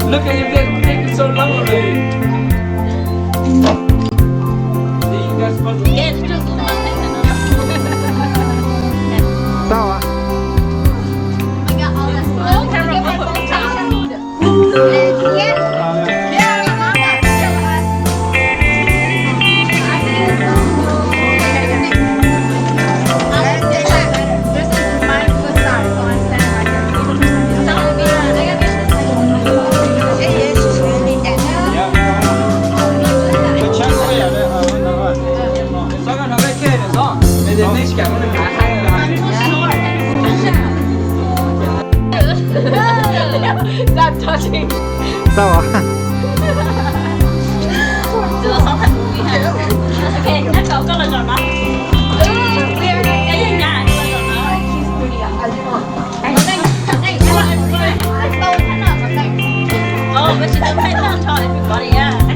Look at your bed taking so long already. You guys supposed to Sao ạ? Stop touching. Sao ạ? Chưa sống thành người ha. Ok, nhắc cậu có lần rồi đó. Cái gì nhà lần rồi đó. Oh, but she doesn't pay attention to everybody, yeah.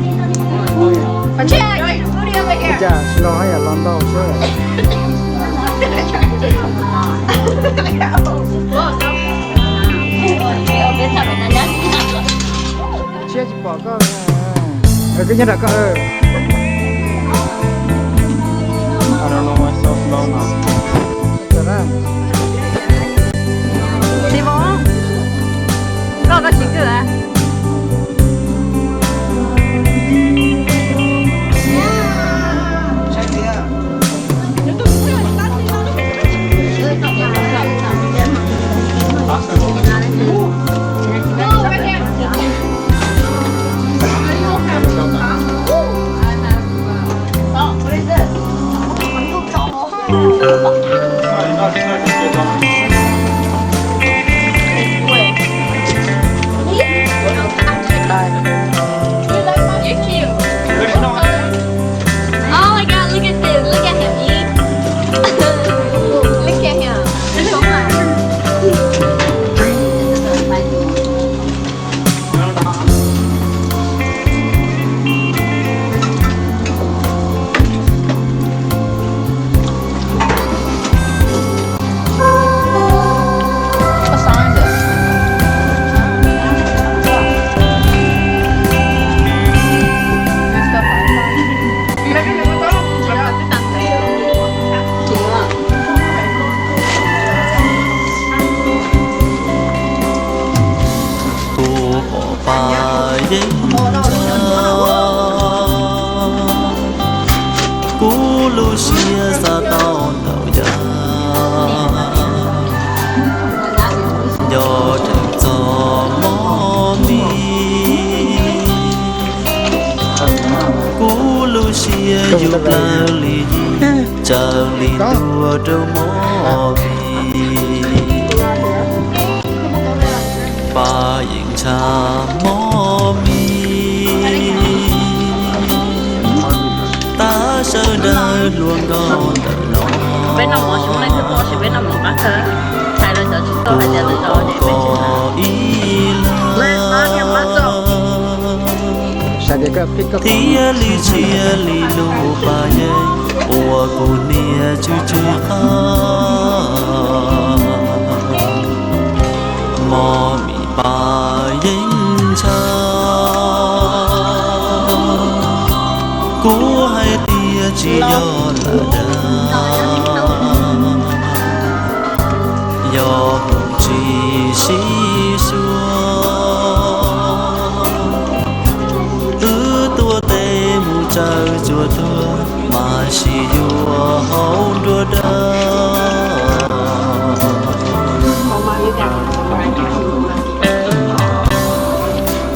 Chà, lo hay là lon đâu chứ? Chia chỉ bỏ con cái nhất là con I don't know why so slow now. Thật ra Đi bố. Có cái gì cơ à? dục la li chờ li tua trâu mò ba yên cha mò ta sơ đời luôn con đời nó bên nào mà chúng này cứ to thì bên nào mà bác thơ hay là giờ chúng tôi hay là giờ để bên chúng lên nó thì bắt đầu Saya juga pick up. Tia li chia li lu pa ye, ua cô nia chú chú mò mì bà dính cha cú hai tia chỉ do là do chỉ xí xua tua tê mu chờ chùa thua mà xì vua hậu đua đơ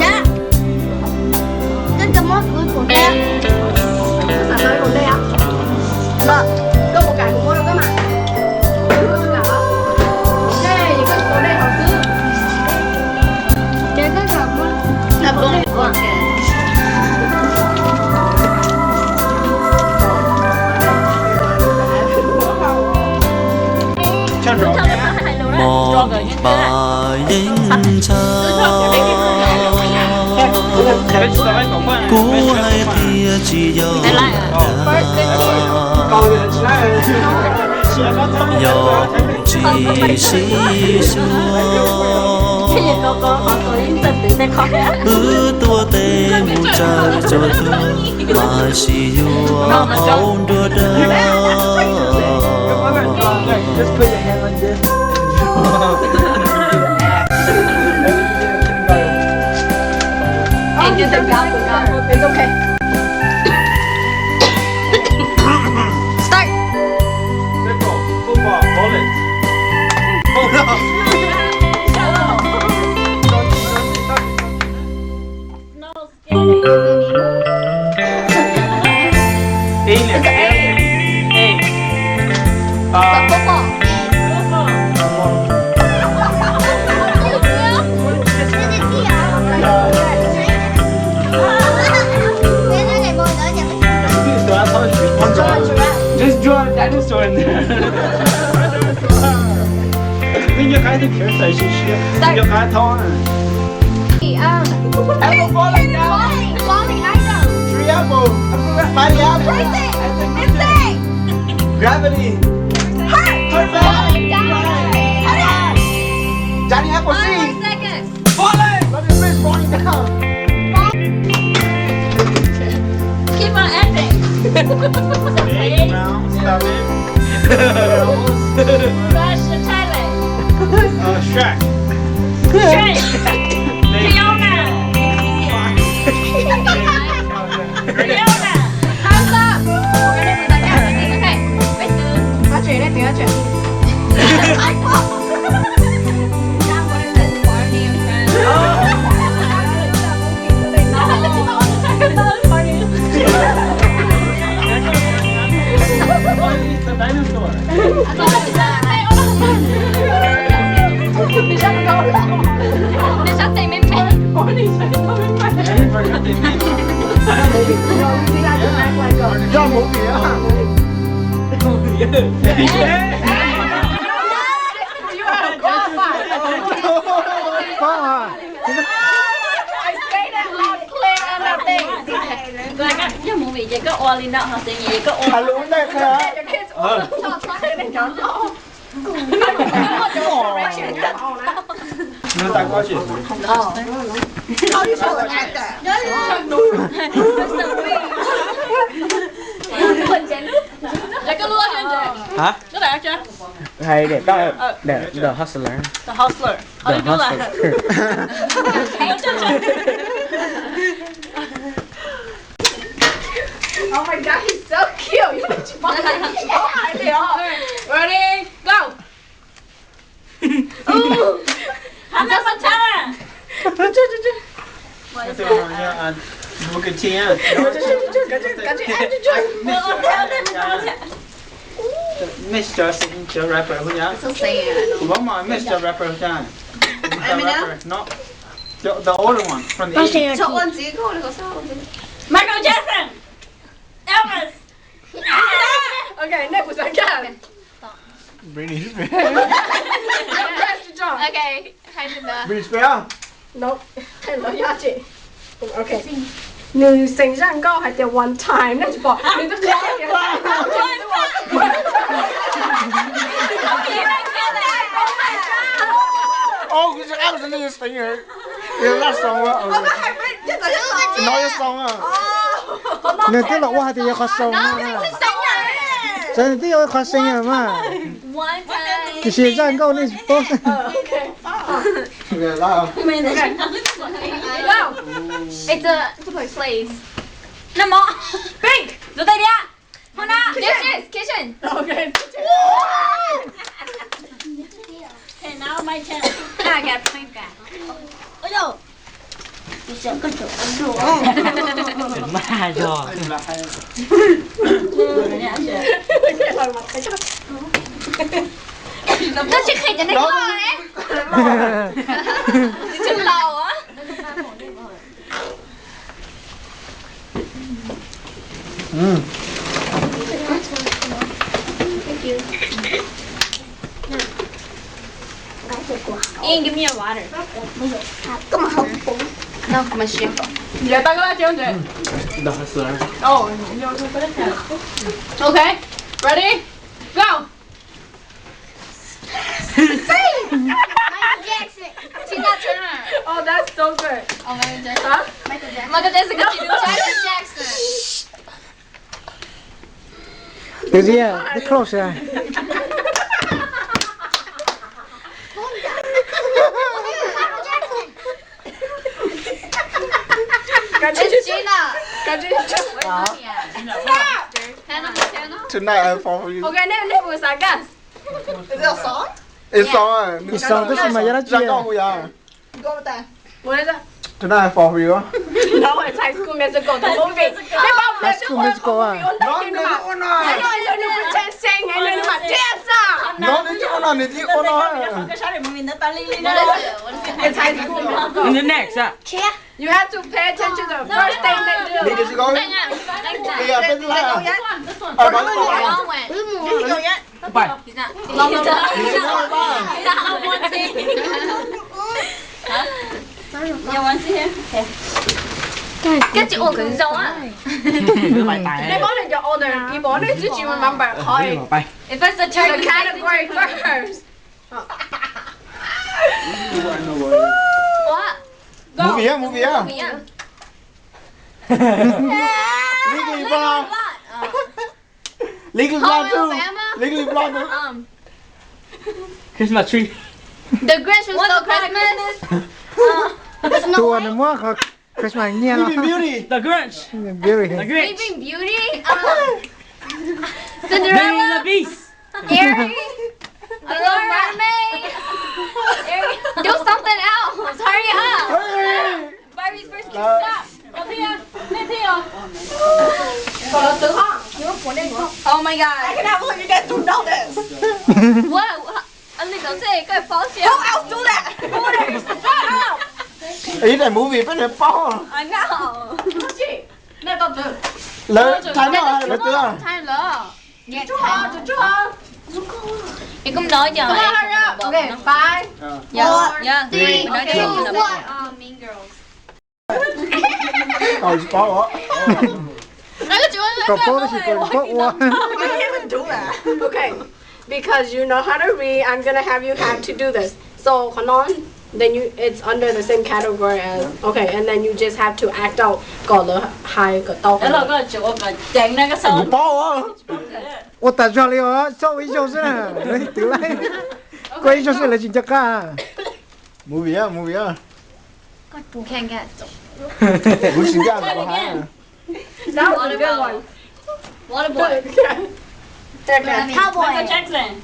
Dạ. Cái cái món cuối cùng đây. Sản nói cùng đây á. Vâng. Có một cái của món đó mà. Đây, cái của đây họ cứ. Cái học món. Là bốn của cái. mò bà dính cha cú hai tia chỉ do do chỉ xí tua tê mu chờ cho thương mà xì vua hậu đua đơ Just put your hand like this. Anh chưa từng gặp của nó. It's okay. Start. Football, bowling. Just draw a dinosaur in there. Nên nhớ cái thì kiểuใส่ชิชิnhớ cái thon. Apple falling down. Tree apple. My apple. Gravity. Turn back. Johnny Apple seed. Falling. Look at this falling down. Keep on acting. Big brown. Stop it. Rush to Thailand. Shrek. Shrek. Fiona. Fiona. Hands up. Okay, bây giờ phát triển đấy, tiếng phát triển. It's a dinosaur. Do một gì á? Có à? Nhưng mà vì vậy có oil lên đó họ sẽ gì có oil. Hà lún đây hả? Nó tại quá chuyện. Vậy có luôn chưa? Hả? Có đẹp chưa? Hay để đó để The Hustler. The Hustler. The Hustler. Oh my god, he's so cute. Ready, go. Anh đã bắt cha. Một cái chia. Mr. Signature Rapper không nhá? Vâng mà Mr. Rapper không nhá? Mr. Rapper, no. The older one from the 80s. Michael Jackson. Elvis. Okay, next again. Britney Spears. Okay, hai đứa nữa. Britney Spears. No, hello, giá trị. Ok. 女性身高係就 one time 咧，就你都知嘅。你声音，有那声啊？哪有声啊？那对了，我还得要好声嘛。真的要好声音嘛。这些人搞那包。对了。It's a place. No more. Pink. Đưa tay đi ạ. Hona. This is kitchen. Okay. Okay, now my turn. I got pink guy. Ôi dồi. Ma rồi. Nó chỉ khi cho nó ngon đấy. Chừng lầu á. Ian, give me your water. Come on. No, my shit. Giờ tao có chưa chị? Đó sữa. Oh, vô tôi có đất Okay, ready? Go! Michael Jackson. Tina Turner. Oh, that's so good. Oh, Michael Jackson. Hả? Michael Jackson. Michael Jackson. Michael Jackson. Cái gì à? Cái close à? It's Gina. Tonight I fall for you. Okay, name was I guess. It's on. Cái song đó mà ra Ra chia. câu ya. What is it? Tonight I fall for you. No, it's High School Musical, the movie. High School Musical à? Nó đi ôn I à. know you pretend sing and then you dance up. Nó đi ôn à, đi ôn à. Cái sao để mà mình nó ta li li What nó. is it? What is it? It's High School Musical. And the next, You have to pay attention to the first thing they do. Đi cái gì coi? Hang on. Like that. Đi à, bên là. This one. À, bắn Where bắn. all went. Bye. He's not. Đi cái nào ba? He's not on one thing. You want to see him? Cái chị ủa cứng rau á. Bài tài. They wanted your older people. Did you remember? Bye. If it's a The turn, category first. What? Movie á, movie á. Yeah. Legally Blonde. Legally Blonde too. Legally Blonde too. Christmas tree. The Grinch was so Christmas. Tua nó mua khó Christmas nha Sleeping nó. Beauty. The Grinch. Beauty. The Grinch. Sleeping Beauty. Beauty Cinderella. and the Beast. Ariel. The Little Mermaid. Ariel. Do something else. Hurry up. Hey. Barbie's first kiss. Stop. Come here. Come here. Oh my god. I cannot believe you guys don't know this. Whoa. Anh Linh nói gì? Cái pháo xìa. Who else do that? Who else? Shut up. Ý này movie bên này bao. I know. Nè tao từ. Lớn thái nào hay là tưa? Thay lỡ. Nghe Chú hả? Chú hả? Chị cũng nói cho Come on, hurry up. Okay, 5. Dạ. Dạ. Three, Nói okay, cho mình là Mean Girls. Ờ chỉ có á. Nói cái chuối Có phố đó chỉ có phố ua. You can't even do that. Okay, because you know how to read, I'm gonna have you have to do this. So, hold on. Then it's under the same category as, okay, and then you just have to act out. Có lỡ hai cái tao. Đó là cái chỗ cái chèn ra cái Chỉ son. bao á. 我打出来哦，稍微就是了，得来，关于就是了，真正干。 Movie á, movie á. Can't get. Bố xin ra của hai. That was a good one. What a boy. Okay. Cowboy. Michael Jackson.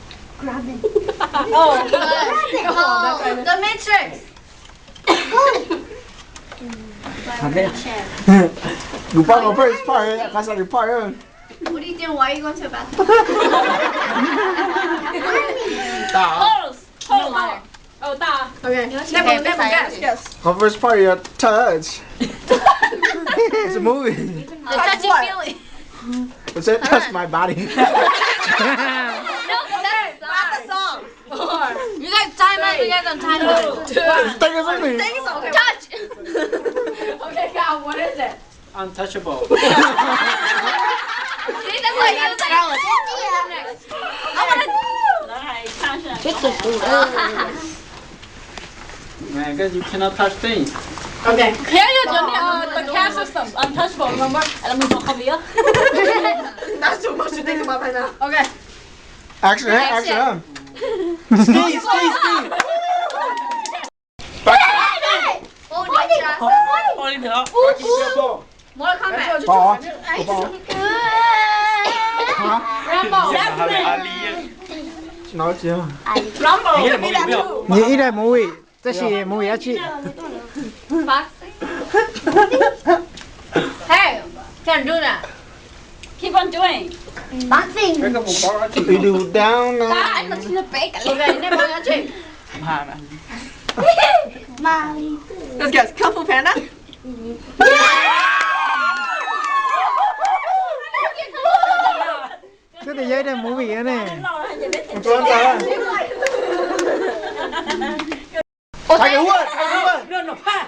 Oh, The Matrix. Đủ bao nó first part, cái sao được part hơn. What are you doing? Why are you going to the bathroom? Tao. Close. Hold on. Oh, ta. Okay. Never guess. Yes. Her first part is touch. It's a movie. The touchy feely. It said touch my body. No, that's the song. You guys time out. You guys on time out. Take it with me. Touch. Okay, God, what is it? Untouchable. See, that's what you was like. Next. I want Đó hay. Passion. to. man, because you cannot touch things. Okay. Here you do the cash system, untouchable, remember? Alam mo yung kabiya? That's too much to think about right now. Okay. Action, action. Ski. Ôi được. Mortal Kombat. Bỏ. Rambo. Nói chưa? Rambo. Như ý đây movie. This is movie chị. Hey, can do that. Keep on doing. Boxing. Cái bụng bó chị. We do down. Anh còn xin được bé cả. Okay, never mind, chị. Mali. Let's get Kung Fu Panda. Cái này giấy đây movie này. Con ta. Thay cái quân. Đưa nó pha.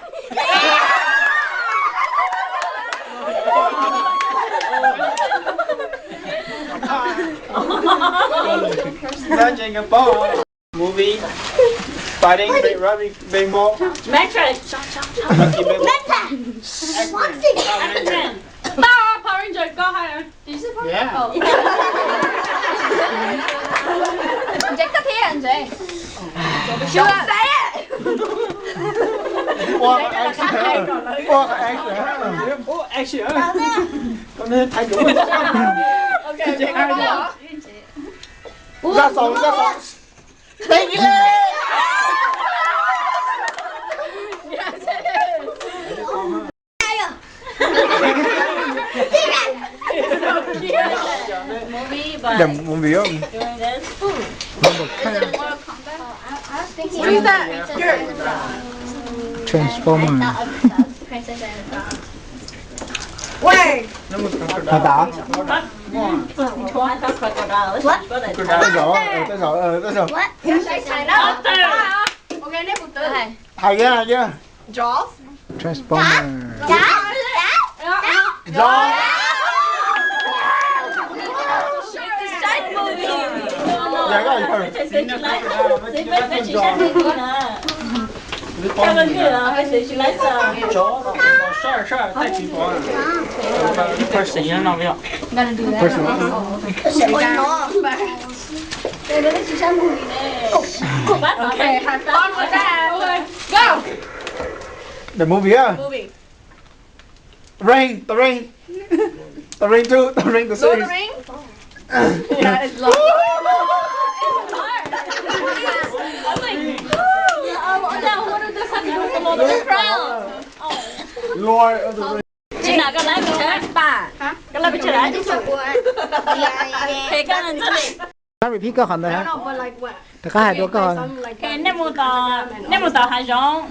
Dodging a ball. Movie. Fighting, rubbing, big ball. Matrix. Monkey big ball. Boxing. X-Men. Power Ranger go higher. Yeah. 이제 끝이야 이제. Don't say it. Walk action. Walk action. Oh, action. Con nên thay đúng rồi. Okay, Chị ai go. đó? Ra sóng. Take it. Movie by Đầm movie không? doing this. What is that? Here. Transformer. Princess and the Frog. Wait. Hả tả? I thought crocodile. What? Tới rồi. What? Okay, next one. Okay. Thầy chưa? Jaws. Transformer. Gió. Dạ có gì không? Cái bên kia là hay sự lấy sao? Chó. Sợ thay chỉ có. Person nó nào vậy? Gonna do that. Okay, have fun with that. Go. The movie á. Movie. Rain, the Rain. The Rain 2, The Rain the Lord series. of the Rings. Yeah, it's long. Lord of the Rings. Chị nào cái lái cái bà. Cái lái bị chơi đấy. Thì cái này sao đi? Nó repeat câu hỏi này I hả? don't know, but like what? Thì có hai đứa câu hỏi. Cái nem mù tàu hai giống.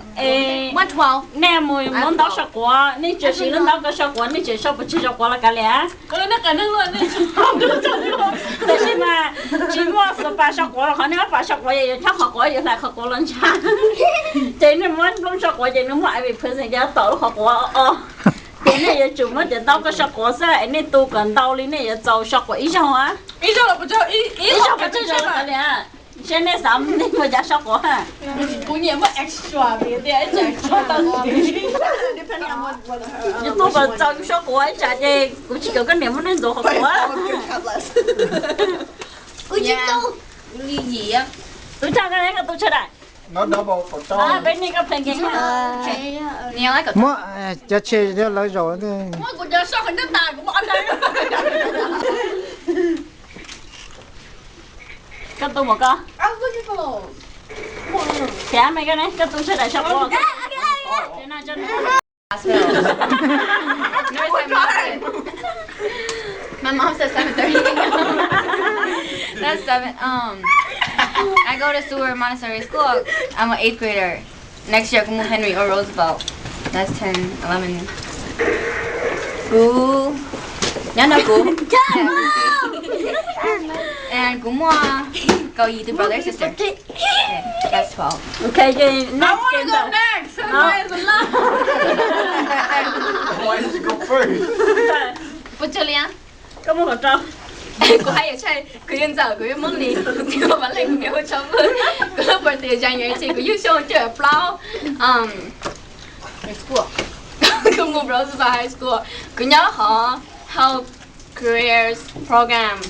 112. Nem mù muốn tàu sọc quá. Nên chỉ xí lên tàu cái sọc quá. Nên chỉ sọc bự chỉ sọc quá là cái lẽ. Cái nó cái nó luôn. Tại sao mà chỉ mua số ba sọc quá là họ nếu ba sọc quá vậy chắc họ quá vậy là họ quá lần cha. Chỉ nên muốn không sọc quá vậy nó mua ai bị phân sinh ra tàu họ quá. Cái này giờ chủ mất tiền tàu cái sọc quá sao? Nên tu cần tàu lên này giờ tàu sọc quá ít sao á? Ít sao là bự ít sao bự chỉ sọc cái lẽ. Trên này sắm nên mà giá sọc quá ha. Bố nhiệm mất extra vì thế extra tao depending on what Nhưng tôi còn cho cái số của anh trả gì cũng chỉ cần cái niệm nó nên rồi học quá. Ui chị tu. Ui gì á? Tôi cho cái này tôi chơi đại. Nó double của À tôi. bên này có phần kinh Nhiều ấy cả. Mua cho chơi cho lấy rồi thì. Mỗi cuộc đời sao phải nước tài của bọn đây. cái tôi một con. I was looking for those. Dạ mấy cái này cái tôi chơi đại sọc quá. Trên này trên này. My mom says 7:30. That's 7. I go to Seward Montessori School. I'm an 8th grader. Next year, Kumul Henry or Roosevelt. That's 10, 11. Gu. No, no, Gu. And Gumwa. Go you the brother or sister. Okay, that's 12. Okay, cái I want to go next. Why is it love? Why did you go first? But Julian? có một trâu. Cô hay ở chơi, cứ yên giờ cứ yên mong đi, thì cô vẫn lại nhớ cho vợ. Cứ lúc bữa tiệc dành nhớ chị cứ yêu show chơi flow. High school. Cứ ngủ Rose vào high school. Cứ nhớ họ help careers program.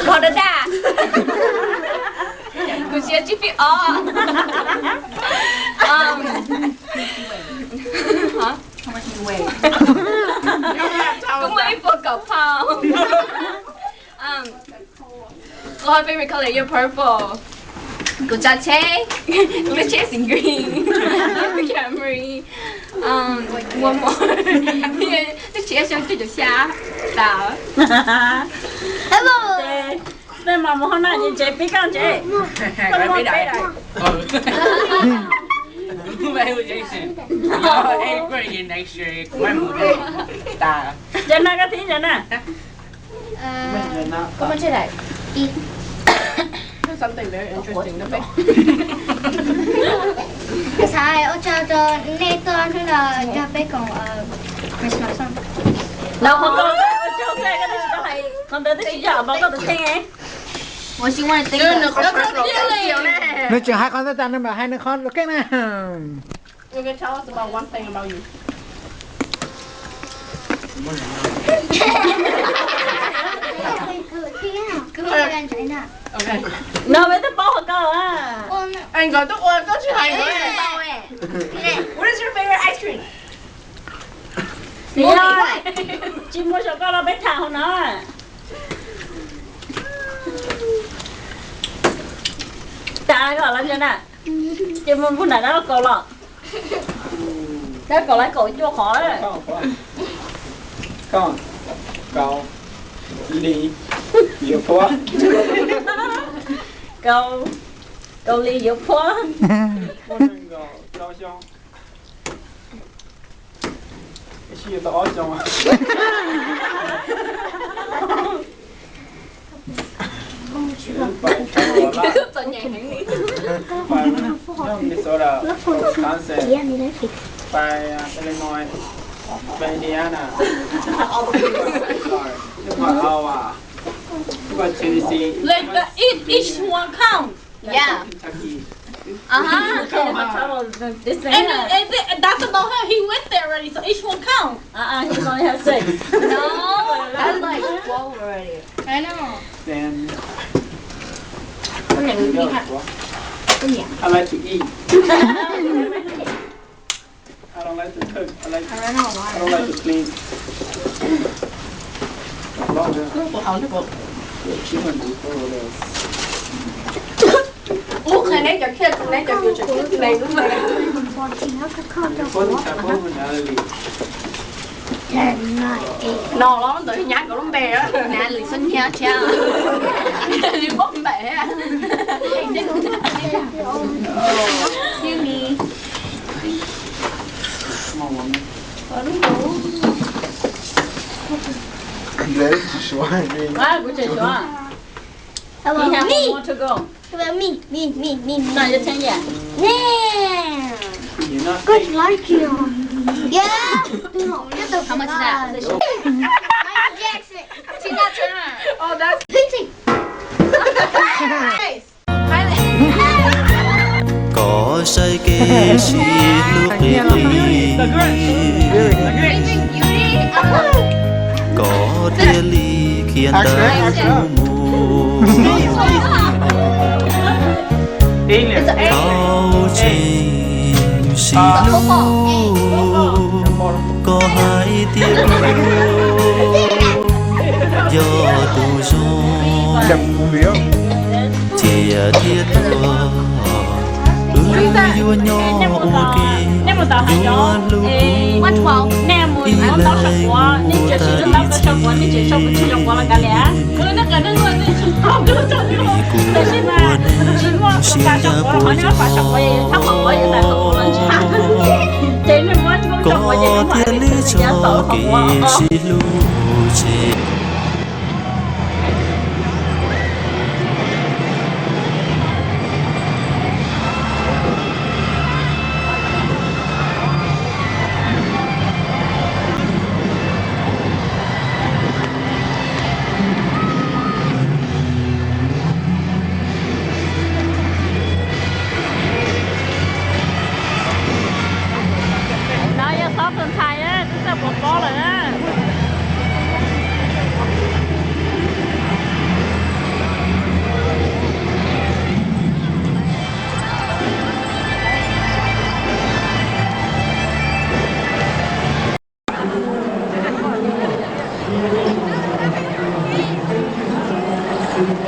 Có được đã. Cứ chia GPO. Hả? How much you weigh? Cũng mấy bộ cậu pound. Lord favorite color, you're purple. Cô cha chế. Cô chế in green. Camry. One more. Cái chế xong tôi được xa. Đào. Hello. Đây mà một hôm nay chị biết không chị? Không biết đây. Evaluation. Your 8th grade in next year. Ta. Trên này cái thứ gì nè? Có muốn chơi lại? Something very interesting to me. Cái sai ở cho Nathan hay là cho bé còn Christmas không? Đâu không có chỗ cái này không tới cái giờ bao có được thế nghe. 我希望这个。你讲hai con ta nên mà hai đứa con ok nè. You can tell us about one thing about you. Cứ ngồi ăn chạy nè. Okay. Nó với tới bao cơ à. Anh gọi tôi ơi, có chuyện hay rồi. What is your favorite ice cream? Đi ơi. Chị mua cho con nó bé thằng không nó. Ta gọi là gì nè? Chị mua phun này nó cầu lọ. Cái cầu lại cầu chua khó đấy. Con. Cậu. Ly. Nhiều quá. Cầu ly nhiều quá. Cậu xong. Cái gì đó xong à? Tận nhảy hẳn đi. Minnesota, Wisconsin, by Illinois, by Indiana, Iowa, by Tennessee, Like each one count. Yeah. Kentucky. And that's about how he went there already. So each one count. He only has 6. No, that's like 12 already. I know. Then Con này người đi hả? I like to eat. I don't like to cook. I don't like to clean. Cái này chặt chết, cái này chặt vô chặt chết, cái này đúng rồi. Nó lắm, tự nhát của lắm bè á. Nè, lì xinh nha cha. Đi bóp bè á. Yumi. Đấy chỉ số hai đi. Của chị chú à? He has one more to go. Me. Nào cho xem vậy. Yeah. You're not Good like you. Yeah. How much is that? Michael Jackson. Tina Turner. Oh, that's Painting. có say kê xì lúc đi có tia ly khiến ta mù thao trình xì lu có hai tia do tu Đập biểu. chia thiết thơ vua nhỏ ok Nếu mà tao hay đó, nè mùi nó tao sắp quá, nên chỉ là tao có sắp quá, nên chỉ sắp một chút quá là cả lẽ. Cứ nó cần nó luôn, nên chỉ tao cứ cho nó. Tại vì mà chỉ mua phải sắp quá, họ nếu phải sắp quá, thắc mắc quá, tại không có lần chả. Chỉ nên mua chung trong quá, nhưng mà phải để cho tao học quá. Thank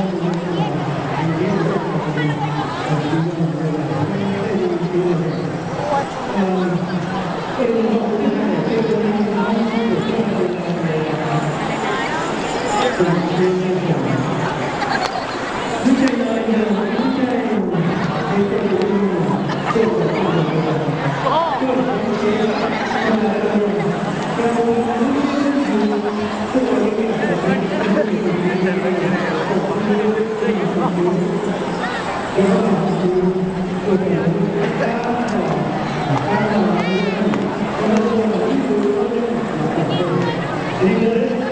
you.